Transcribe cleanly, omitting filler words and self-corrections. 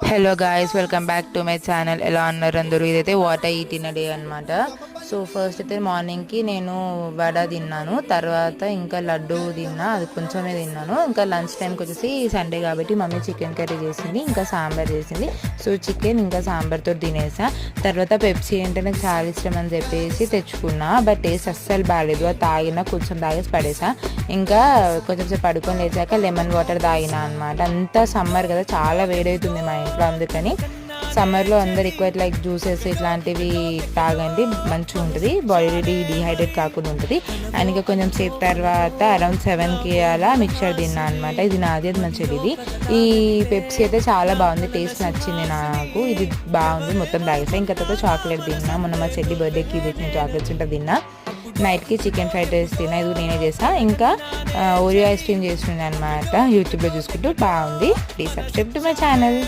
Hello guys, welcome back to my channel. ఎలా ఉన్నారు అందరూ? ఇదైతే what I eat in day అనమాట. సో ఫస్ట్ అయితే మార్నింగ్కి నేను వడ తిన్నాను, తర్వాత ఇంకా లడ్డు తిన్నా, అది కొంచెమే తిన్నాను. ఇంకా లంచ్ టైంకి వచ్చేసి సండే కాబట్టి మమ్మీ చికెన్ కర్రీ చేసింది, ఇంకా సాంబార్ చేసింది. సో చికెన్ ఇంకా సాంబార్తో తినేసా. తర్వాత పెప్సీ అంటే నాకు చాలా ఇష్టం అని చెప్పేసి తెచ్చుకున్నా, బట్ టేస్ట్ అస్సలు బాగాలేదు. అది తాగినా కొంచెం తాగేసి పడేసా. ఇంకా కొంచెం సేపు పడుకొని లేచాక లెమన్ వాటర్ తాగినా అనమాట. అంతా సమ్మర్ కదా, చాలా వేడవుతుంది మా ఇంట్లో, అందుకని సమ్మర్లో అందరు ఎక్కువ ఇట్లా జ్యూసెస్ ఇట్లాంటివి తాగండి, మంచిగా ఉంటుంది, బాడీ డిహైడ్రేట్ కాకుండా ఉంటుంది. అండ్ ఇంకా కొంచెం సేపు తర్వాత అరౌండ్ 7కి అలా మిక్చర్ తిన్నా అనమాట. ఇది నాది, అది మంచిది. ఈ పెప్సీ అయితే చాలా బాగుంది, టేస్ట్ నచ్చింది నాకు, ఇది బాగుంది, మొత్తం తాగేసా. ఇంకా తర్వాత చాక్లెట్ తిన్నా, మొన్న మా చెల్లి బర్త్డేకి తెచ్చిన చాక్లెట్స్ ఉంటే తిన్నా. నైట్కి చికెన్ ఫ్రైడ్ రైస్ తిన్నా, ఇది నేనే చేసా. ఇంకా ఓరియో ఐస్ క్రీమ్ చేస్తుండే అనమాట, యూట్యూబ్లో చూసుకుంటూ, బాగుంది. Please subscribe to my channel.